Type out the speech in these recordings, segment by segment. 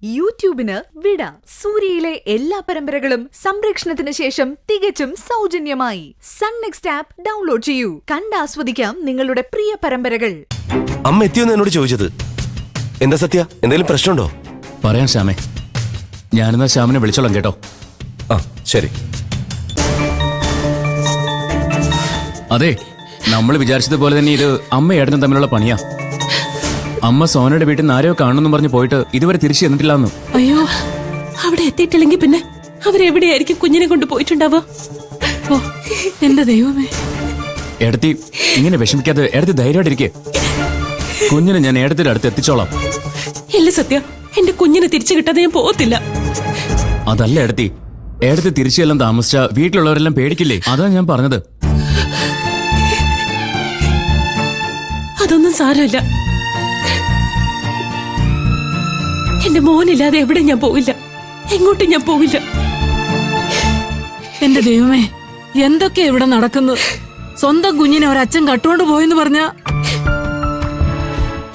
യൂട്യൂബിന് വിട. സൂര്യയിലെ എല്ലാ പരമ്പരകളും സംരക്ഷണത്തിന് ശേഷം തികച്ചും സൗജന്യമായി സൺ നെക്സ്റ്റ് ആപ്പ് ഡൗൺലോഡ് ചെയ്യൂ. കണ്ടാസ്വദിക്കാം നിങ്ങളുടെ പ്രിയ പരമ്പരകൾ. അമ്മ എത്തിയോന്ന് എന്നോട് ചോദിച്ചത് എന്താ സത്യ? എന്തെങ്കിലും പ്രശ്നമുണ്ടോ? പറയാം ശ്യാമേ. ഞാനെന്നാ ശ്യാമിനെ വിളിച്ചോളാം കേട്ടോ. ആ ശരി. അതെ, നമ്മൾ വിചാരിച്ചതുപോലെ തന്നെ ഇത് അമ്മ ഏട്ടനും തമ്മിലുള്ള പണിയാ. അമ്മ സോനയുടെ വീട്ടിൽ നിന്ന് ആരെയോ കാണുമെന്ന് പറഞ്ഞ് പോയിട്ട് ഇതുവരെ തിരിച്ചു ചെന്നിട്ടില്ലാന്ന്. അയ്യോ, അവിടെ എത്തിയിട്ടില്ലെങ്കിൽ പിന്നെ അവരെവിടെയായിരിക്കും കുഞ്ഞിനെ കൊണ്ട് പോയിട്ടുണ്ടാവുക? ഓ എന്റെ ദൈവമേ. ഏടത്തി ഇങ്ങനെ വിഷമിക്കാതെ ഏടത്തി ധൈര്യമായിട്ടിരിക്കെ. കുഞ്ഞിനെ ഞാൻ ഏടത്തിന്റെ അടുത്ത് എത്തിച്ചോളാം. ഇല്ല സത്യ, എന്റെ കുഞ്ഞിനെ തിരിച്ചു കിട്ടാതെ ഞാൻ പോകത്തില്ല. അതല്ല ഏടത്തി, ഏടത്തി തിരിച്ചെല്ലാം താമസിച്ച വീട്ടിലുള്ളവരെല്ലാം പേടിക്കില്ലേ? അതാ ഞാൻ പറഞ്ഞത്. അതൊന്നും സാരമില്ല. എന്റെ മോനില്ലാതെ എവിടെ ഞാൻ പോവില്ല, എങ്ങോട്ടും ഞാൻ പോവില്ല. എന്റെ ദൈവമേ, എന്തൊക്കെ ഇവിടെ നടക്കുന്നു? സ്വന്തം കുഞ്ഞിനെ ഒരച്ഛൻ കട്ടുകൊണ്ട് പോയെന്ന് പറഞ്ഞ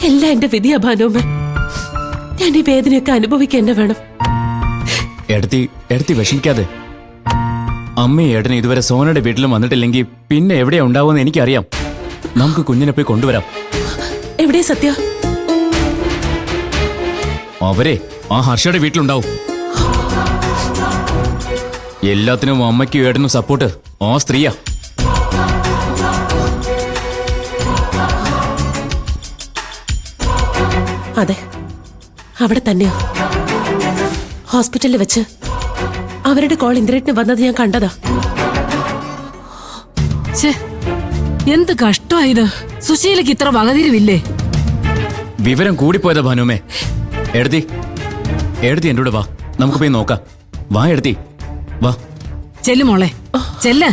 എല്ലാം എന്റെ വിധിയാ ഭാനുമ്മ. ഞാൻ ഈ വേദനയൊക്കെ അനുഭവിക്കാൻ തന്നെ വേണം. ഏടത്തി വിഷമിക്കാതെ. അമ്മയും ഏട്ടനും ഇതുവരെ സോനയുടെ വീട്ടിലും വന്നിട്ടില്ലെങ്കിൽ പിന്നെ എവിടെയാ ഉണ്ടാവുമെന്ന് എനിക്കറിയാം. നമുക്ക് കുഞ്ഞിനെ പോയി കൊണ്ടുവരാം. എവിടെയാ സത്യ? അവരെ ആ ഹർഷയുടെ വീട്ടിലുണ്ടാവും. എല്ലാത്തിനും അമ്മയ്ക്കും ഏട്ടനും സപ്പോർട്ട് ആ സ്ത്രീയാ. അതെ, അവിടെ തന്നെയാ. ഹോസ്പിറ്റലിൽ വെച്ച് അവരുടെ കോൾ ഇന്ദിരേട്ടിന് വന്നത് ഞാൻ കണ്ടതാ. എന്ത് കഷ്ടമായത്. സുശീലക്ക് ഇത്ര വകതിരിവില്ലേ? വിവരം കൂടിപ്പോയതാ ഭാനുമേ. എടുത്തി എന്റെ കൂടെ വാ, നമുക്ക് പോയി നോക്കാം. വാ എടുത്തി വാ. ചെല്ലു മോളെ, ചെല്ല്.